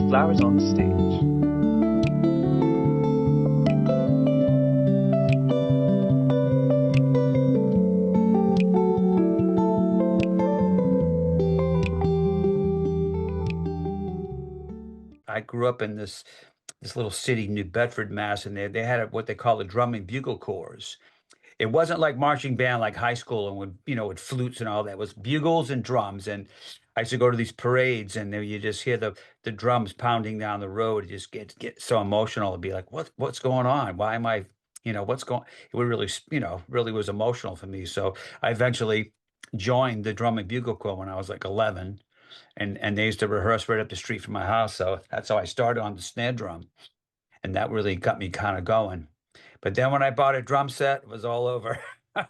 flowers on the stage. I grew up in this little city, New Bedford, Mass, and they had what they call a drum and bugle corps. It wasn't like marching band like high school and with with flutes and all that. It was bugles and drums. And I used to go to these parades and then you just hear the drums pounding down the road. It just get so emotional. It'd be like, what's going on? Why am I, what's going it would really really was emotional for me. So I eventually joined the drum and bugle corps when I was like 11, and they used to rehearse right up the street from my house. So that's how I started on the snare drum, and that really got me kind of going. But then when I bought a drum set, it was all over.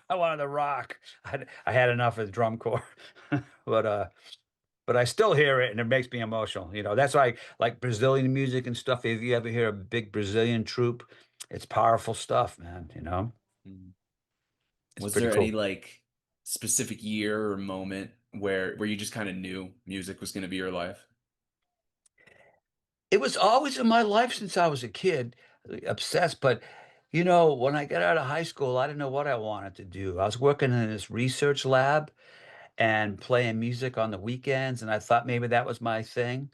I wanted to rock. I had enough of the drum corps, but but I still hear it, and it makes me emotional. That's why I like Brazilian music and stuff. If you ever hear a big Brazilian troupe, it's powerful stuff, man. Mm. It's Was pretty there any cool. like specific year or moment where you just kind of knew music was going to be your life? It was always in my life since I was a kid, obsessed. But when I got out of high school, I didn't know what I wanted to do. I was working in this research lab and playing music on the weekends, and I thought maybe that was my thing.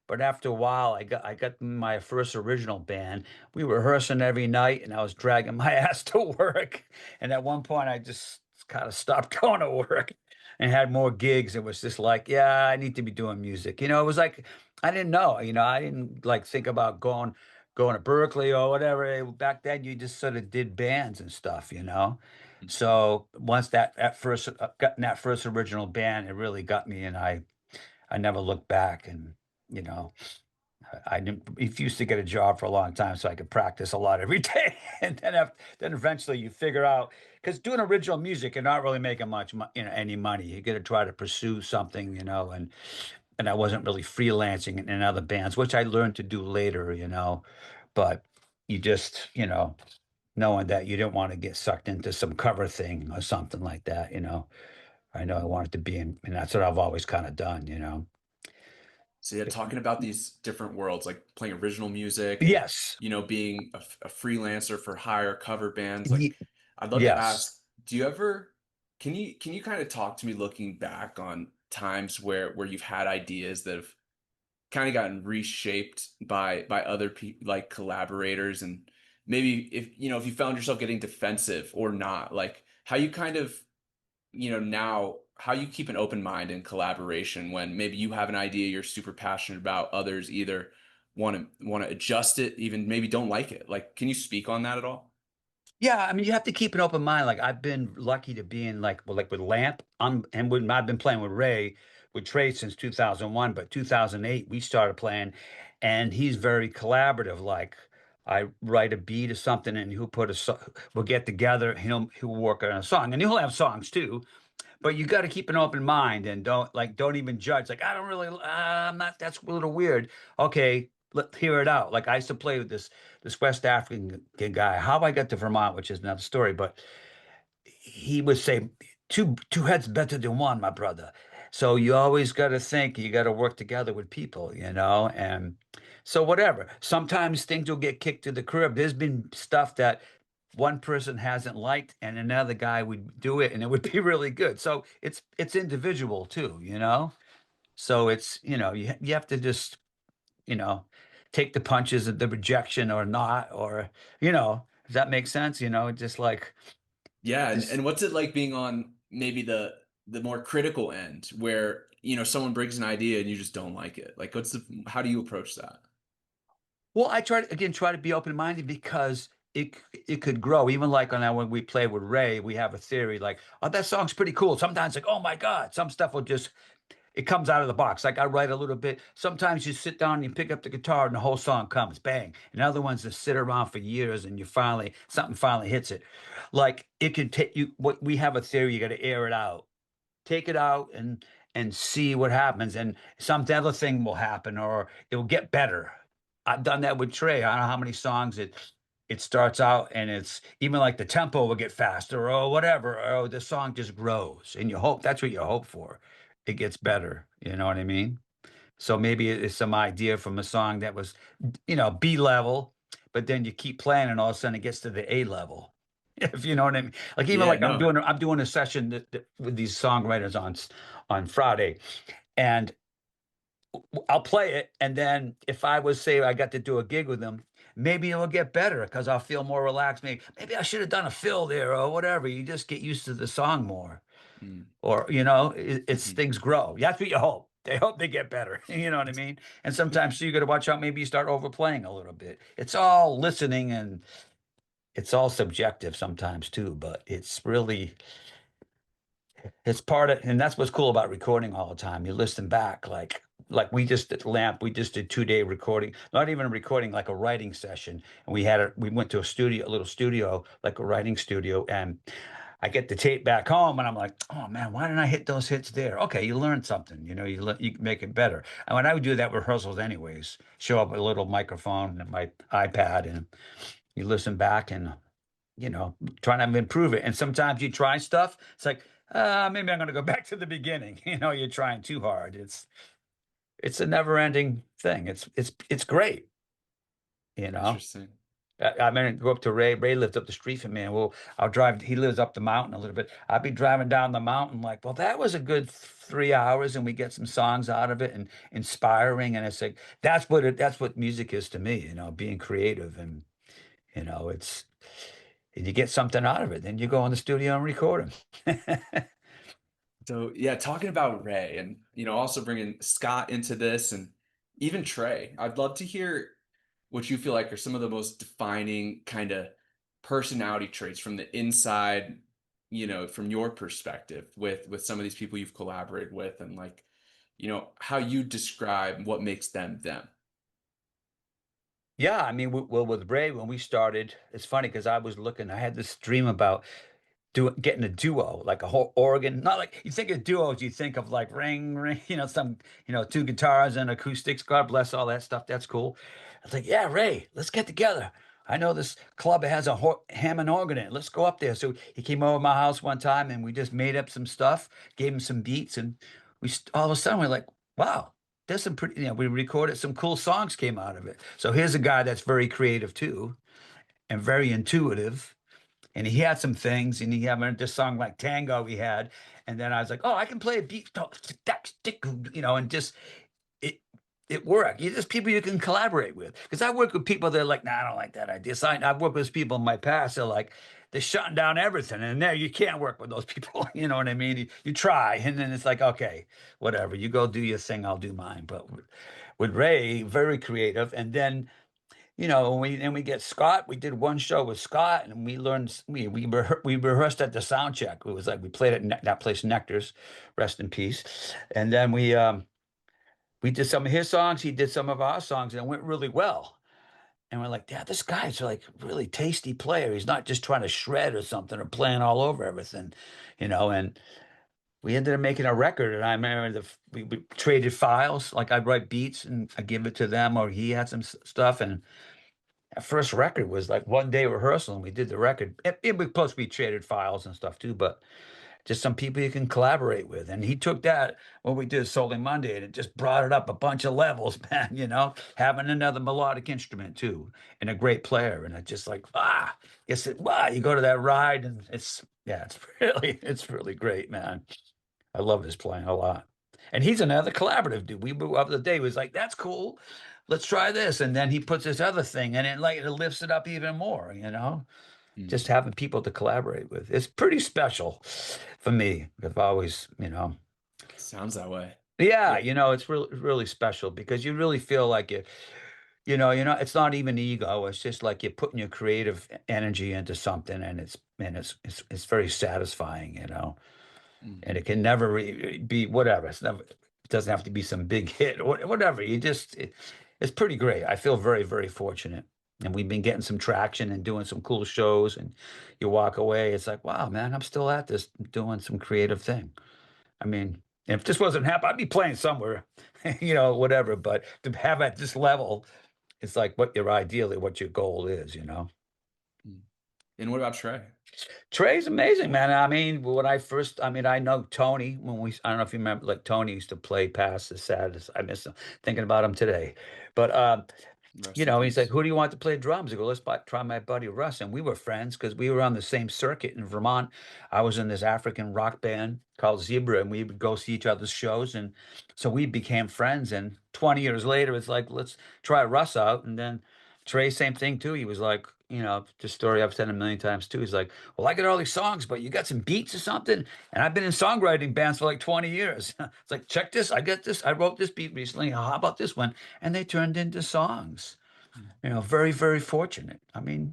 But after a while, I got my first original band. We were rehearsing every night, and I was dragging my ass to work. And at one point, I just kind of stopped going to work and had more gigs. It was just like, yeah, I need to be doing music. It was like I didn't know. I didn't like think about going to Berkeley or whatever. Back then, you just sort of did bands and stuff. Mhm. So once that first got in that first original band, it really got me, and I never looked back. And you know, I didn't refused to get a job for a long time so I could practice a lot every day. And then eventually you figure out, because doing original music, you're not really making much, any money. You got to try to pursue something. And I wasn't really freelancing in other bands, which I learned to do later. But you just, knowing that you didn't want to get sucked into some cover thing or something like that. I know I wanted to be in, and that's what I've always kind of done. So yeah, talking about these different worlds, like playing original music and Yes. being a freelancer for hire cover bands. Like, Ye- I'd love to yes. ask, do you ever can you kind of talk to me looking back on times where you've had ideas that have kind of gotten reshaped by other people like collaborators, and maybe if you found yourself getting defensive or not, like how you kind of now how you keep an open mind in collaboration when maybe you have an idea you're super passionate about, others either want to adjust it, even maybe don't like it. Like, can you speak on that at all? Yeah, I mean, you have to keep an open mind. Like I've been lucky to be in like with LaMP. And when I've been playing with Ray, with Trey since 2001, but 2008 we started playing, and he's very collaborative. Like I write a beat or something, and he'll put we'll get together. He'll work on a song, and he'll have songs too. But you got to keep an open mind and don't even judge. Like I don't really, I'm not. That's a little weird. Okay, let's hear it out. Like I used to play with this West African guy. How I got to Vermont, which is another story, but he would say, two heads better than one, my brother. So you always got to think you got to work together with people. And so whatever. Sometimes things will get kicked to the curb. There's been stuff that one person hasn't liked, and another guy would do it, and it would be really good. So it's individual too. So it's you have to just you know take the punches of the rejection or not, or does that make sense? Just like Yeah, and just what's it like being on maybe the more critical end where someone brings an idea and you just don't like it? Like, what's the how do you approach that? well, I try to be open minded because it could grow. Even like on that when we play with Ray, we have a theory like, oh, that song's pretty cool. Sometimes like, oh my God, some stuff will just it comes out of the box. Like I write a little bit. Sometimes you sit down and you pick up the guitar and the whole song comes, bang. And other ones that sit around for years and you finally something finally hits it. Like it could take you. What we have a theory, you got to air it out, take it out, and see what happens. And some other thing will happen, or it will get better. I've done that with Trey. I don't know how many songs it starts out and it's even like the tempo will get faster or whatever, or the song just grows. And you hope that's what you hope for. It gets better. You know what I mean? So maybe it's some idea from a song that was, B level, but then you keep playing and all of a sudden it gets to the A level. If you know what I mean. Like even Yeah, like no. I'm doing a session with these songwriters on Friday, and I'll play it, and then if I was say I got to do a gig with them, maybe it'll get better because I'll feel more relaxed. Maybe I should have done a fill there or whatever. You just get used to the song more, Mm, or it's mhm. things grow. That's what you hope. They hope they get better. You know what I mean? And sometimes you got to watch out. Maybe you start overplaying a little bit. It's all listening and it's all subjective sometimes too. But it's part of, and that's what's cool about recording all the time. You listen back, like we just at LaMP, we just did 2 day recording, not even a recording, like a writing session. And we went to a little studio, like a writing studio, and I get the tape back home, and I'm like, oh man, why didn't I hit those hits there? Okay, you learned something, you make it better. And when I would do that with rehearsals, anyways, show up with a little microphone and my iPad, and you listen back and trying to improve it. And sometimes you try stuff. It's like, maybe I'm going to go back to the beginning. You're trying too hard. It's a never ending thing. It's great. You know, Interesting. I mean, go up to Ray. Ray lives up the street from me, and I'll drive. He lives up the mountain a little bit. I'll be driving down the mountain, like, well, that was a good 3 hours, and we get some songs out of it and inspiring. And it's like that's what music is to me. Being creative and it's and you get something out of it. Then you go in the studio and record them. So yeah, talking about Ray and also bringing Scott into this and even Trey, I'd love to hear what you feel like are some of the most defining kind of personality traits from the inside, from your perspective with some of these people you've collaborated with and like, how you describe what makes them them. Yeah, I mean, well, with Ray, when we started, it's funny because I had this dream about getting a duo, like a whole organ. Not like you think of duos, you think of like ring, ring, two guitars and acoustics. God bless all that stuff. That's cool. I was like, yeah, Ray, let's get together. I know this club has a Hammond organ in it. Let's go up there. So he came over to my house one time and we just made up some stuff, gave him some beats, and all of a sudden we're like, wow, there's some pretty, we recorded some cool songs came out of it. So here's a guy that's very creative too and very intuitive, and he had some things, and he had this song like Tango he had, and then I was like, oh, I can play a beat, and just it it worked. You just people you can collaborate with. Because I work with people that are like, nah, I don't like that idea. So I've worked with people in my past that are like, they're shutting down everything, and there you can't work with those people. You know what I mean? You try, and then it's like, okay, whatever. You go do your thing, I'll do mine. But with Ray, very creative, and then when we get Scott. We did one show with Scott, and we learned we rehearsed at the sound check. It was like we played at that place, Nectar's, rest in peace. And then we did some of his songs. He did some of our songs, and it went really well. And we're like, yeah, this guy's like really tasty player. He's not just trying to shred or something or playing all over everything. And we ended up making a record. And I remember we traded files. Like I'd write beats and I give it to them, or he had some stuff, and that first record was like 1 day rehearsal, and we did the record. Plus, we traded files and stuff too, but just some people you can collaborate with. And he took that when we did Soul Monday, and it just brought it up a bunch of levels, man. Having another melodic instrument too, and a great player, and it just like you go to that ride, and it's really great, man. I love his playing a lot. And he's another collaborative dude. We the other day was like, that's cool. Let's try this. And then he puts this other thing and it lifts it up even more. Mm, Just having people to collaborate with. It's pretty special for me. I've always. sounds that way. Yeah, Yeah. it's really really special because you really feel like it's not even ego. It's just like you're putting your creative energy into something, and it's very satisfying. And Mhm. it can never be whatever. It doesn't have to be some big hit or whatever. It's pretty great. I feel very, very fortunate. And we've been getting some traction and doing some cool shows. And you walk away, it's like, wow, man, I'm still at this doing some creative thing. I mean, if this wasn't happening, I'd be playing somewhere, whatever. But to have at this level, it's like what your goal is. Mm. And what about Trey? Trey's amazing, man. I mean, when I first, I mean, I know Tony when I don't know if you remember, like Tony used to play Past the Saddest. I miss him, thinking about him today. But, Rest in he's like, peace. "Who do you want to play drums?" I go, try my buddy Russ. And we were friends because we were on the same circuit in Vermont. I was in this African rock band called Zebra, and we would go see each other's shows. And so we became friends. And 20 years later, it's like, let's try Russ out. And then Trey, same thing too. He was like, the story I've said a million times too. He's like, well, I got all these songs, but you got some beats or something? And I've been in songwriting bands for like 20 years. It's like, check this. I got this. I wrote this beat recently. How about this one? And they turned into songs. Mm. Very, very fortunate. I mean,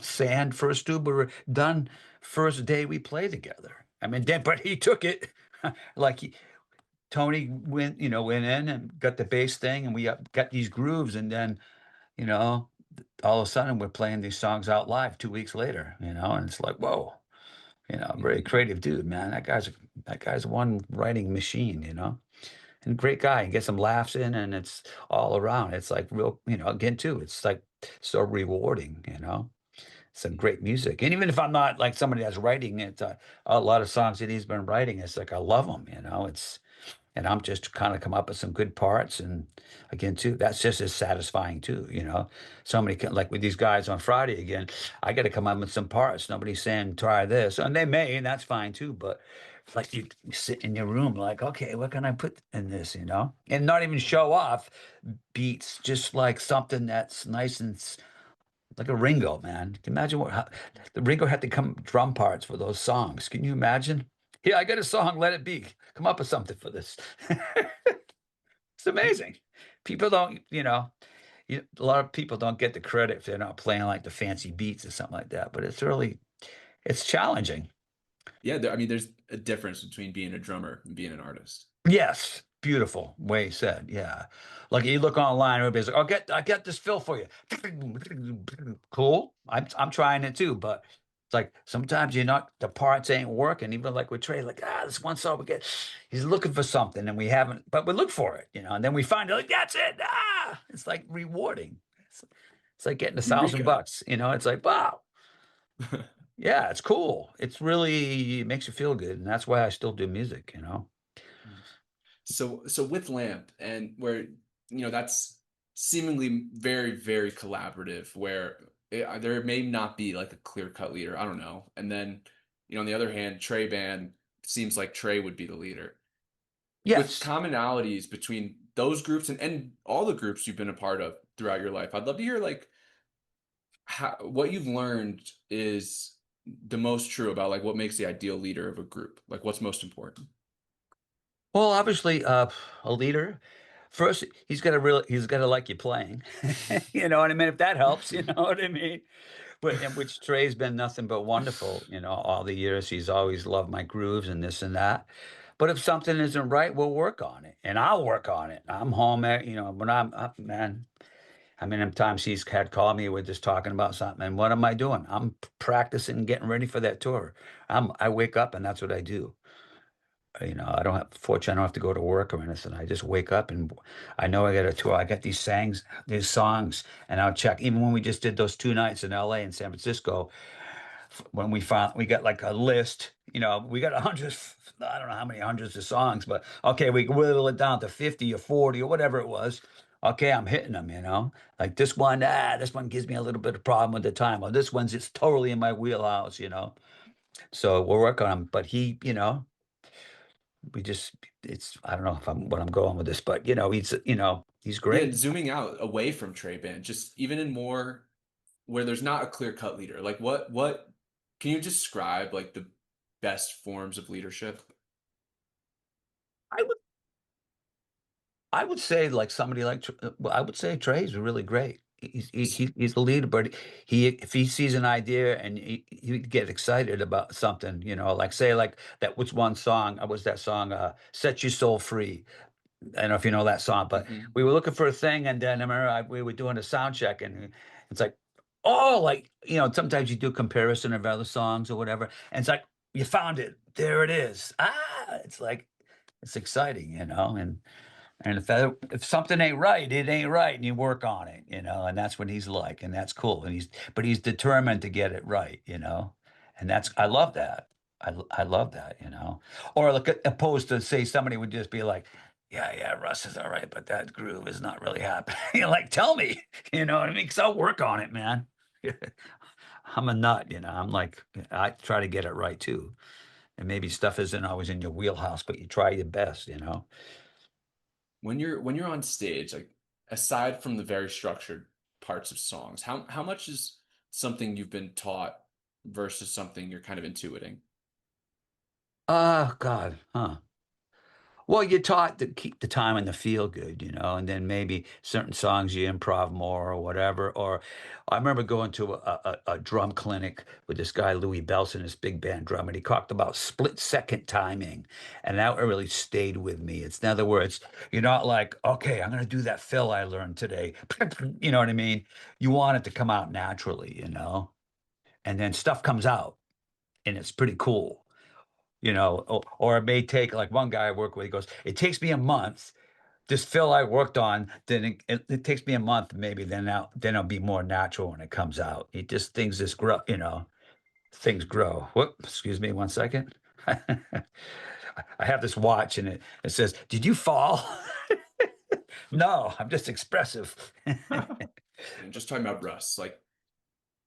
Sand, first two were done first day we played together. I mean, but he took it like Tony went in and got the bass thing, and we got these grooves, and then you know, all of a sudden we're playing these songs out live 2 weeks later, and it's like, whoa, very Mhm. creative dude, man. That guy's one writing machine, and great guy, and get some laughs in, and it's all around. It's like real, again too. It's like so rewarding. Some great music, and even if I'm not like somebody that's writing it, a lot of songs that he's been writing, it's like I love them. And I'm just kind of come up with some good parts. And again, too, that's just as satisfying too. Somebody like with these guys on Friday again, I got to come up with some parts. Nobody's saying try this, and they may, and that's fine too. But it's like you sit in your room, like, okay, what can I put in this, and not even show off beats, just like something that's nice and like a Ringo, man. Can you imagine how the Ringo had to come drum parts for those songs? Can you imagine? Yeah, I got a song, Let It Be. Come up with something for this. It's amazing. People don't, a lot of people don't get the credit if they're not playing like the fancy beats or something like that. But it's challenging. Yeah, I mean, there's a difference between being a drummer and being an artist. Yes, beautiful way said. Yeah, like you look online, everybody's like, I get this fill for you." Cool. I'm trying it too, but it's like sometimes the parts ain't working. Even like with Trey, like this one song we get, he's looking for something and we haven't, but we look for it, and then we find it. Like that's it. It's like rewarding. It's, it's like getting a thousand Eureka. bucks. It's like wow. Yeah, it's cool. It makes you feel good, and that's why I still do music. So with LaMP and where that's seemingly very very collaborative where there may not be like a clear cut leader, I don't know, and then on the other hand Trey Band seems like Trey would be the leader with Yes. commonalities between those groups and all the groups you've been a part of throughout your life. I'd love to hear like what you've learned is the most true about like what makes the ideal leader of a group, like what's most important. Well, obviously, a leader. First, he's got to like you playing. You know what I mean? If that helps, you know what I mean? But in which Trey's been nothing but wonderful, all the years. He's always loved my grooves and this and that. But if something isn't right, we'll work on it, and I'll work on it. I'm home at, when I'm up, man. I mean, times he's had called me, we're just talking about something, and what am I doing? I'm practicing and getting ready for that tour. I wake up and that's what I do. Fortunately, I don't have to go to work or anything. I just wake up and I know I got a tour. I got these songs, and I'll check. Even when we just did those 2 nights in LA and San Francisco, when we got like a list, we got hundreds, I don't know how many hundreds of songs, but okay, we whittle it down to 50 or 40 or whatever it was. Okay, I'm hitting them. Like this one gives me a little bit of problem with the time, or this one's it's totally in my wheelhouse. So we'll work on them. But we just it's I don't know if I'm what I'm going with this, but he's Yeah, great. zooming out away from Trey Band, just even in more where there's not a clear cut leader. Like what can you describe like the best forms of leadership? I would I would say like somebody like well, I would say Trey's really great. He's the leader, but if he sees an idea and he get excited about something, like say like that was one song, was that song "Set Your Soul Free." I don't know if you know that song, but Mhm. we were looking for a thing, and then I remember we were doing a sound check, and it's like, oh, like sometimes you do comparison of other songs or whatever, and it's like you found it, there it is. It's like it's exciting, and if something ain't right, it ain't right, and you work on it, and that's what he's like, and that's cool, and he's determined to get it right. And that's I love that. I love that, you know? Or look at opposed to say somebody would just be like, "Yeah, yeah, Russ is all right, but that groove is not really happening." You're like, "Tell me," you know what I mean? Because 'Cause I'll work on it, man. I'm a nut, you know? I'm like, I try to get it right too. And maybe stuff isn't always in your wheelhouse, but you try your best, you know? When you're on stage, like aside from the very structured parts of songs, how much is something you've been taught versus something you're kind of intuiting? Oh, God, huh? Well, you're taught to keep the time and the feel good, you know, and then maybe certain songs you improv more or whatever. Or I remember going to a drum clinic with this guy, Louis Belson, this big band drum, and he talked about split second timing. And that really stayed with me. It's in other words, you're not like, okay, I'm going to do that fill I learned today. You know what I mean? You want it to come out naturally, you know, and then stuff comes out and it's pretty cool. You know, or it may take like one guy I work with, he goes, it takes me a month. This fill I worked on, then it takes me a month, maybe then it'll be more natural when it comes out. It just things just grow, you know, things grow. Whoop, excuse me one second. I have this watch and it says, "Did you fall?" No, I'm just expressive. And just talking about Russ, like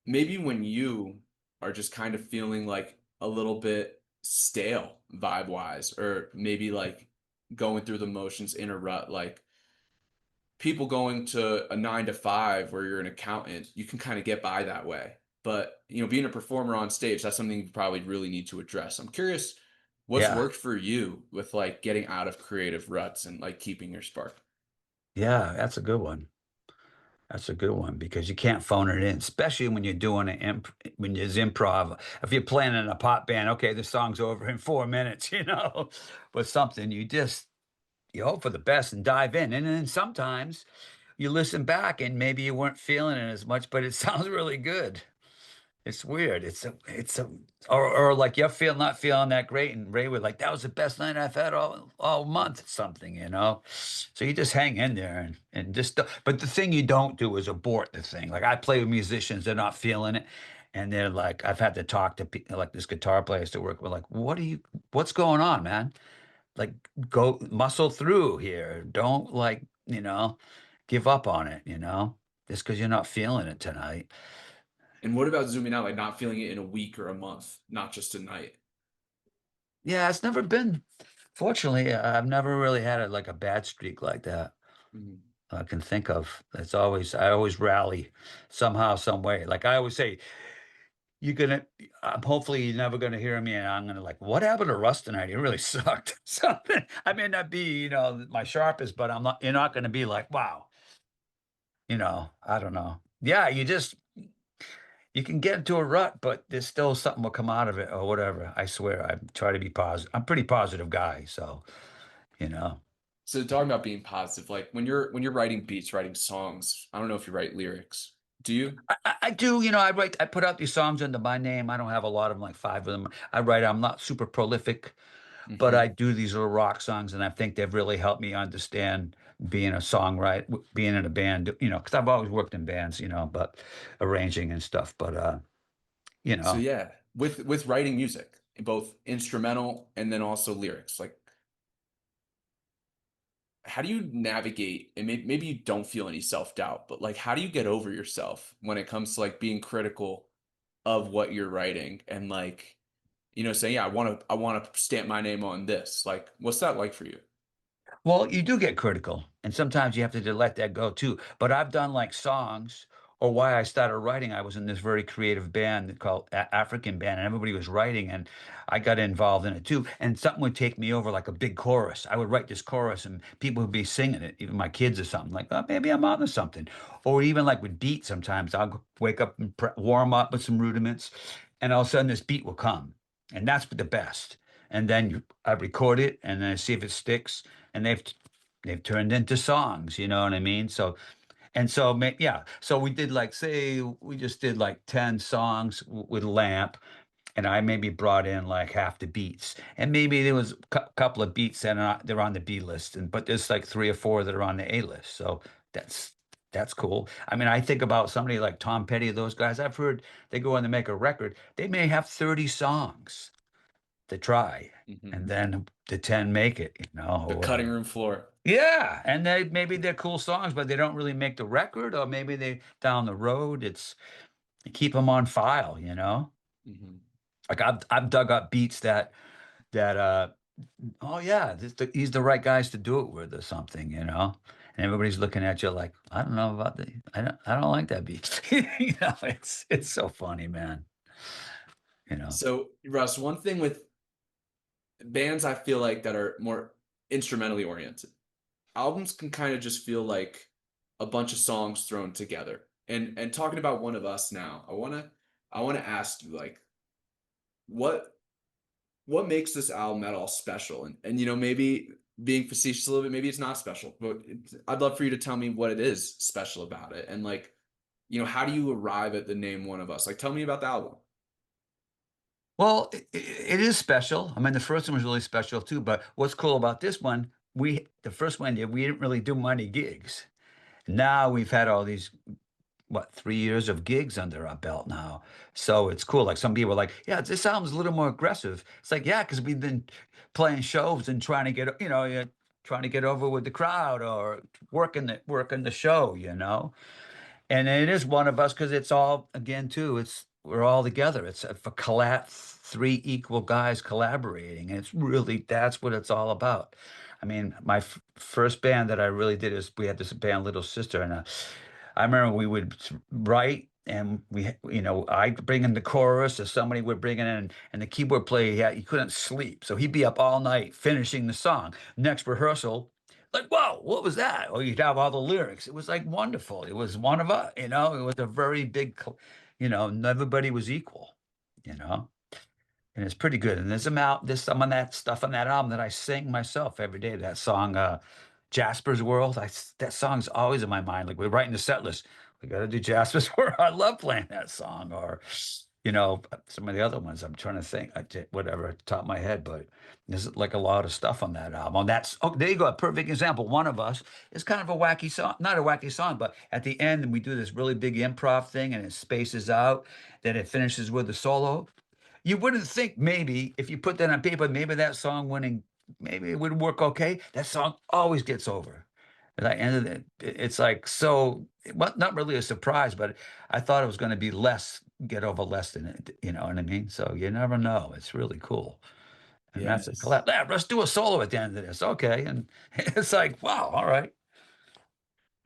maybe when you are just kind of feeling like a little bit stale vibe wise, or maybe like going through the motions in a rut, like people going to a 9 to 5 where you're an accountant, you can kind of get by that way. But being a performer on stage, that's something you probably really need to address. I'm curious what's Yeah. worked for you with like getting out of creative ruts and like keeping your spark. Yeah, that's a good one. That's a good one because you can't phone it in, especially when you're doing when there's improv. If you're playing in a pop band, okay, the song's over in 4 minutes, you know, but something you hope for the best and dive in. And then sometimes you listen back and maybe you weren't feeling it as much, but it sounds really good. It's weird. Or like you're not feeling that great, and Ray was like, "That was the best night I've had all month," something, you know. So you just hang in there and just. But the thing you don't do is abort the thing. Like I play with musicians, they're not feeling it, and they're like, I've had to talk to people like this guitar player I used to work with, like, what's going on, man? Like, go muscle through here. Don't like, give up on it, just because you're not feeling it tonight. And what about zooming out, like not feeling it in a week or a month, not just a night? Yeah, it's never been fortunately, I've never really had like a bad streak like that Mhm. I can think of. I always rally somehow, some way. Like I always say, you're gonna, hopefully you're never gonna hear me and I'm gonna like, what happened to Russ tonight? He really sucked. Something, I may not be, my sharpest, but you're not gonna be like, wow, I don't know. Yeah, you can get into a rut, but there's still something will come out of it or whatever. I swear, I try to be positive. I'm a pretty positive guy, so, you know. So talking about being positive, like when you're writing beats, writing songs, I don't know if you write lyrics. Do you? I do, I put out these songs under my name. I don't have a lot of them, like five of them. I'm not super prolific, but I Hmm. do these little rock songs, and I think they've really helped me understand being a songwriter, being in a band, because I've always worked in bands, but arranging and stuff. But, you So know, yeah, with writing music, both instrumental and then also lyrics, like how do you navigate and maybe you don't feel any self-doubt, but like how do you get over yourself when it comes to like being critical of what you're writing and like saying, yeah, I want to stamp my name on this. Like what's that like for you? well, you do get critical, and sometimes you have to just let that go too. But I've done like songs, or why I started writing. I was in this very creative band called African Band, and everybody was writing, and I got involved in it too. And something would take me over, like a big chorus. I would write this chorus, and people would be singing it, even my kids or something. Like, oh, maybe I'm onto something. Or even like with beats, sometimes wake up and warm up with some rudiments, and all of a sudden this beat will come, and that's the best. And then I record it, and then I see if it sticks and they've turned into songs, you know what I mean? So and so yeah, so we did like say we just did like 10 songs with LaMP, and I maybe brought in like half the beats, and maybe there was a couple of beats that they're on the B list, and but there's like three or four that are on the A list. So that's That's cool. I mean, I think about somebody like Tom Petty, those guys. I've heard they go in to make a record. They may have 30 songs to try, Mhm. and then the 10 make it, you know, The cutting room floor. yeah, and they maybe they're cool songs, but they don't really make the record, or maybe they down the road, it's you keep them on file, you know? Mhm. Like I've dug up beats that oh yeah, he's the right guys to do it with or something, you know? And everybody's looking at you like, I don't know about I don't like that beat. You know, it's so funny, man. You know. So, Russ, one thing with bands I feel like that are more instrumentally oriented, albums can kind of just feel like a bunch of songs thrown together. And talking about One of Us now, I wanna ask you like what what makes this album at all special? And you know, maybe being facetious a little bit, maybe it's not special, but I'd love for you to tell me what it is special about it. And like, you know, how do you arrive at the name One of Us? Like, tell me about the album. Well, it is special. I mean, the first one was really special too, but what's cool about this one, the first one, yeah, we didn't really do many gigs. Now we've had all these what 3 years of gigs under our belt now, so it's cool. Like some people are like, yeah, this album's a little more aggressive. It's like, yeah, because we've been playing shows and trying to get, you know, you're trying to get over with the crowd or working the show, you know. And it is one of us because it's all again too. It's we're all together. It's a for three equal guys collaborating, and it's really that's what it's all about. I mean, my first band that I really did is we had this band, Little Sister, and I remember we would write and you know, I'd bring in the chorus or somebody would bring it in and the keyboard player, he couldn't sleep. So he'd be up all night finishing the song. Next rehearsal, like, whoa, what was that? Or you'd have all the lyrics. It was like wonderful. It was one of us, you know, it was a very big, you know, and everybody was equal, you know, and it's pretty good. And there's some of that stuff on that album that I sing myself every day. That song, Jasper's World. That song's always in my mind. Like we're writing the set list. We got to do Jasper's World. I love playing that song. Or, you know, some of the other ones. I'm trying to think. Whatever at the top of my head, but there's like a lot of stuff on that album. There you go. A perfect example. One of Us is kind of a wacky song, not a wacky song, but at the end, we do this really big improv thing, and it spaces out. Then it finishes with the solo. You wouldn't think maybe if you put that on paper, maybe that song winning, maybe it would work okay. That song always gets over. At the end of it's like so. Well, not really a surprise, but I thought it was going to be less, get over less than it. You know what I mean? So you never know. It's really cool, and that's a Yes. collab. Yeah, let's do a solo at the end of this. Okay, and it's like wow, all right,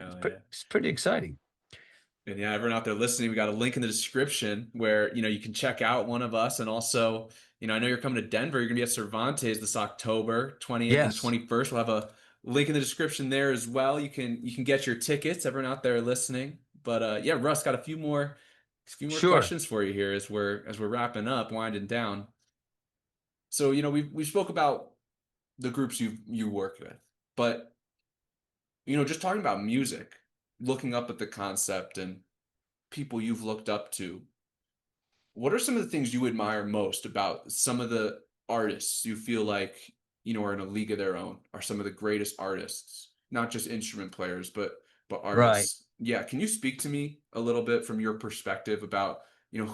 Oh yeah. it's pretty exciting. And yeah, everyone out there listening, we got a link in the description where you know you can check out One of Us, and also, you know, I know you're coming to Denver. You're gonna be at Cervantes this October 20th and Yes, 21st. We'll have a link in the description there as well. You can get your tickets. Everyone out there listening. But yeah, Russ, got a few more sure. questions for you here as we're wrapping up, winding down. So you know we spoke about the groups you worked with, but you know just talking about music, looking up at the concept and people you've looked up to. What are some of the things you admire most about some of the artists you feel like, you know, are in a league of their own, are some of the greatest artists, not just instrument players, but Right. artists? Yeah, can you speak to me a little bit from your perspective about, you know,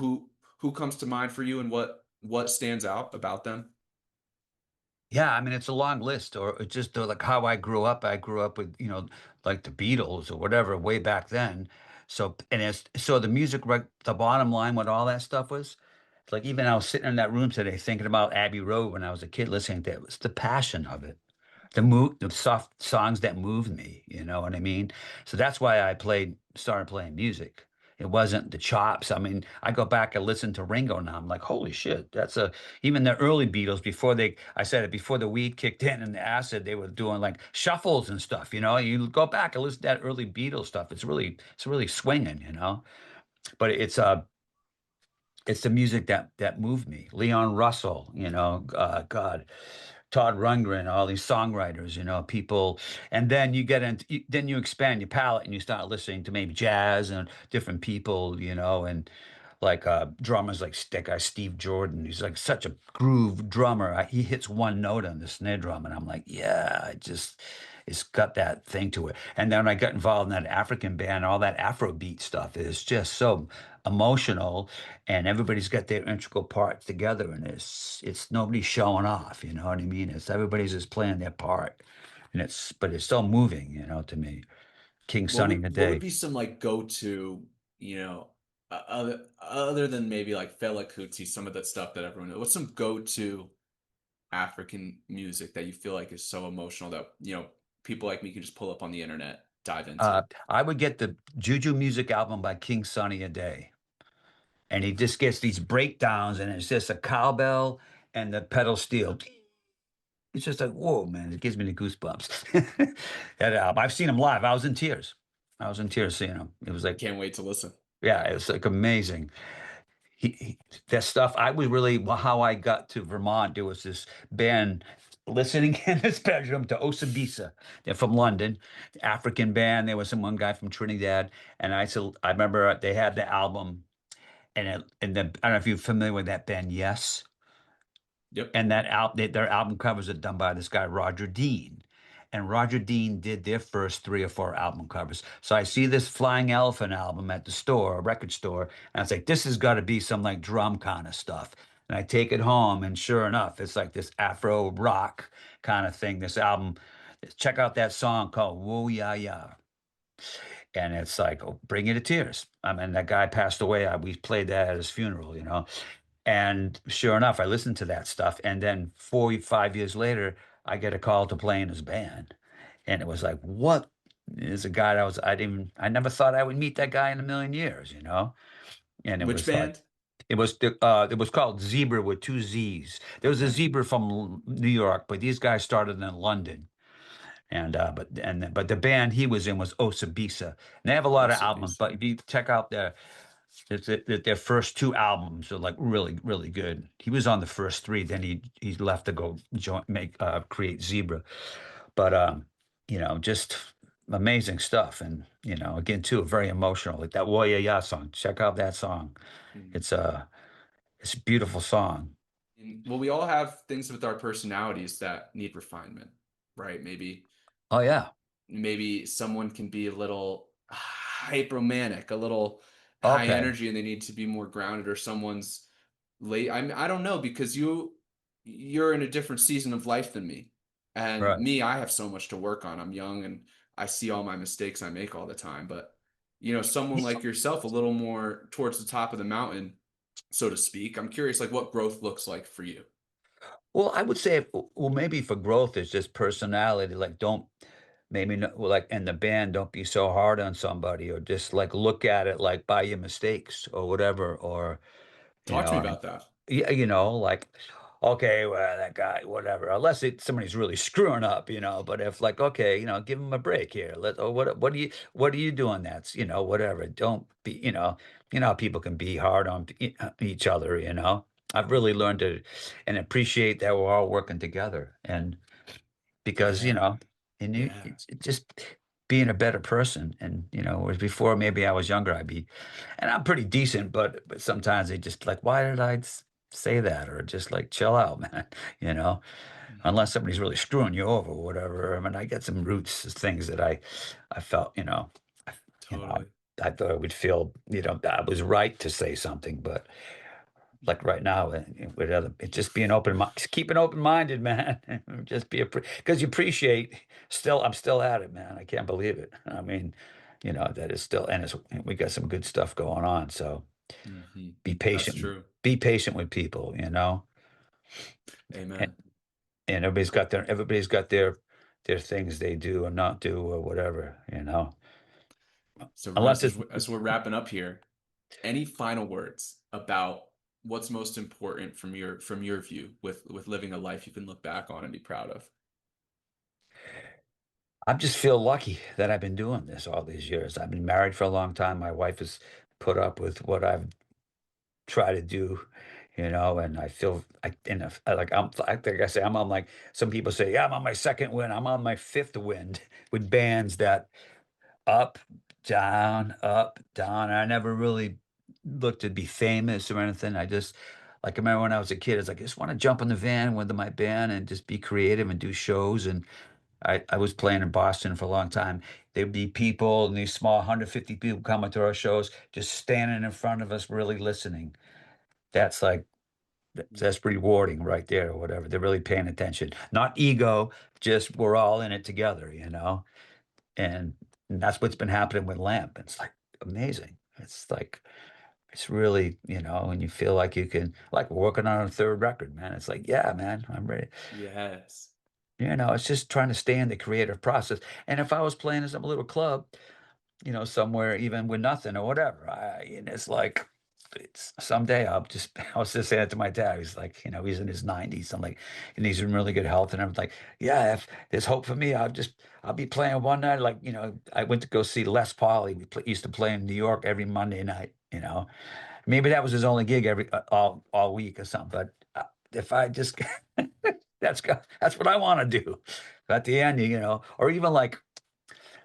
who comes to mind for you and what stands out about them? Yeah, I mean, it's a long list, or it's just like how I grew up. I grew up with, you know, like the Beatles or whatever way back then. So, and it's so the music, right, the bottom line, what all that stuff was, it's like even I was sitting in that room today thinking about Abbey Road when I was a kid listening to it. It was the passion of it, the soft songs that moved me, you know what I mean? So that's why started playing music. It wasn't the chops. I mean, I go back and listen to Ringo now. I'm like, holy shit, even the early Beatles I said it before the weed kicked in and the acid, they were doing like shuffles and stuff, you know? You go back and listen to that early Beatles stuff. It's really swinging, you know? But it's the music that moved me. Leon Russell, you know, God, Todd Rundgren, all these songwriters, you know, people, and then then you expand your palette and you start listening to maybe jazz and different people, you know, and like drummers like that guy Steve Jordan. He's like such a groove drummer. He hits one note on the snare drum, and I'm like, yeah, It's got that thing to it. And then I got involved in that African band, all that Afrobeat stuff is just so emotional, and everybody's got their integral parts together, and it's nobody showing off, you know what I mean? It's everybody's just playing their part. And but it's so moving, to me. King Sunny What would today. be some like go-to, you know, other than maybe like Fela Kuti, some of that stuff that everyone knows. What's some go-to African music that you feel like is so emotional that, people like me can just pull up on the internet, dive into? I would get the Juju Music album by King Sunny a day. And he just gets these breakdowns, and it's just a cowbell and the pedal steel. It's just like, whoa, man! It gives me the goosebumps. That album, I've seen him live. I was in tears. I was in tears seeing him. It was like, Can't wait to listen. yeah, it was like amazing. He that stuff. I was really, well, how I got to Vermont. There was this band listening in his bedroom to Osabisa. They're from London, African band. There was some one guy from Trinidad, and I remember they had the album, and I don't know if you're familiar with that band. Yes. Yep. And that their album covers are done by this guy Roger Dean, and Roger Dean did their first 3 or 4 album covers. So I see this Flying Elephant album at the store, a record store, and I was like, this has got to be some like drum kind of stuff. And I take it home, and sure enough, it's like this Afro rock kind of thing. This album, check out that song called "Whoa Ya Ya," and it's like, oh, bring you to tears. I mean, that guy passed away. We played that at his funeral, and sure enough, I listened to that stuff. And then 4 5 years later, I get a call to play in his band. And it was like, what? Is a guy I never thought I would meet that guy in a million years. And it Which was like, band? it was called Zebra with 2 Z's. There was a Okay. Zebra from New York, but these guys started in London. But the band he was in was Osabisa. And they have a lot of albums, Osabisa. but if you check out their first 2 albums are like really, really good. He was on the first 3, then he left to go create Zebra. But just amazing stuff. And again too, very emotional. Like that Woya Ya song. Check out that song. Mm. It's a beautiful song. Well, we all have things with our personalities that need refinement, right? Oh yeah. Maybe someone can be a little hypomanic, a little high Okay. energy, and they need to be more grounded, or someone's late. I don't know, because you're in a different season of life than me. And Right. me, I have so much to work on. I'm young and I see all my mistakes I make all the time. But someone like yourself, a little more towards the top of the mountain, so to speak. I'm curious, like, what growth looks like for you. Well, I would say, well, maybe for growth, it's just personality. Like, don't maybe not, well, like in the band, don't be so hard on somebody, or just like look at it like by your mistakes or whatever, or you Talk to me know, about that. yeah, like, okay, well, that guy, whatever. Unless somebody's really screwing up. But if like, okay, give him a break here. What are you doing? That's whatever. Don't be, how people can be hard on each other. I've really learned to and appreciate that we're all working together, and because Yeah. and Yeah. it's just being a better person. And whereas before maybe I was younger, and I'm pretty decent, but sometimes they just like, why did I say that? Or just like, chill out, man. you know Mhm. Unless somebody's really screwing you over or whatever. I mean, I get some roots, things that I felt, I, you know Totally. I thought I would feel, I was right to say something. But like right now, with just being just keep an open minded, man. Just be because you appreciate. I'm still at it, man. I can't believe it. I mean, that is still, and we got some good stuff going on. So Mhm. be That's patient. true. Be patient with people, and, Amen. and everybody's got their things they do or not do or whatever. So, Unless Russ, it's as we're wrapping up here, any final words about what's most important from your view with living a life you can look back on and be proud of? I just feel lucky that I've been doing this all these years. I've been married for a long time. My wife has put up with what I've tried to do, and I feel like like I say, I'm on, like some people say, yeah, I'm on my second win. I'm on my fifth win with bands that up, down, up, down. I never really looked to be famous or anything. I just like I remember when I was a kid, it's like I just want to jump in the van with my band and just be creative and do shows. And I was playing in Boston for a long time. There'd be people in these small 150 people coming to our shows, just standing in front of us, really listening. That's like that's rewarding right there, or whatever. They're really paying attention. Not ego, just we're all in it together, you know? And that's what's been happening with LaMP. It's like amazing. It's like it's really, and you feel like you can like working on a third record, man. It's like, yeah, man, I'm ready. Yes. It's just trying to stay in the creative process. And if I was playing in some little club, somewhere even with nothing or whatever, and it's like it's someday I'll just I was just saying it to my dad. He's like, he's in his 90s. I'm like, and he's in really good health. And I'm like, yeah, if there's hope for me, I'll be playing one night. Like, I went to go see Les Pauly. Used to play in New York every Monday night. Maybe that was his only gig every all week or something. But if I just that's what I want to do. At the end, or even like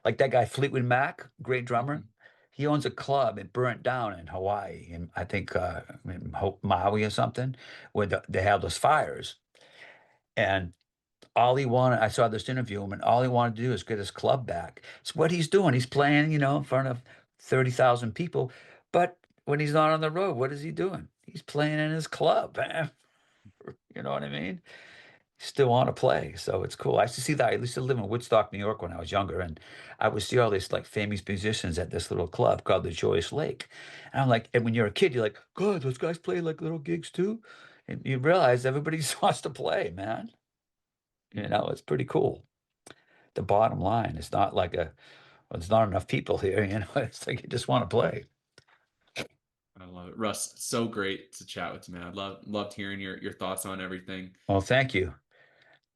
that guy Fleetwood Mac, great drummer. Mhm. He owns a club. It burnt down in Hawaii, and I think in Maui or something, where they have those fires. And all he wanted, I saw this interview him, and all he wanted to do is get his club back. It's what he's doing. He's playing, in front of 30,000 people. But when he's not on the road, what is he doing? He's playing in his club, man. You know what I mean? Still want to play. So it's cool. I used to see that. I used to live in Woodstock, New York when I was younger, and I would see all these like famous musicians at this little club called the Joyous Lake. And I'm like, and when you're a kid, you're like, God, those guys play like little gigs too. And you realize everybody just wants to play, man. It's pretty cool. The bottom line, it's not like it's not enough people here, it's like you just want to play. I love it. Russ, so great to chat with you, man. I loved hearing your thoughts on everything. Well, thank you.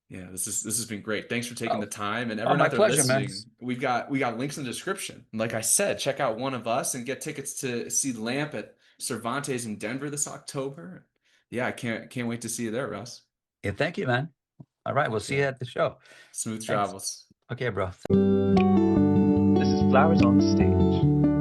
Yeah, this has been great. Thanks for taking Oh, the time. And oh, everyone my out there pleasure, man. listening, we got links in the description. And like I said, check out one of us and get tickets to see LaMP at Cervantes in Denver this October. Yeah, I can't wait to see you there, Russ. Yeah, thank you, man. All right, we'll see you Yeah. at the show. Smooth Thanks. travels. Okay, bro. This is Flowers on the Stage.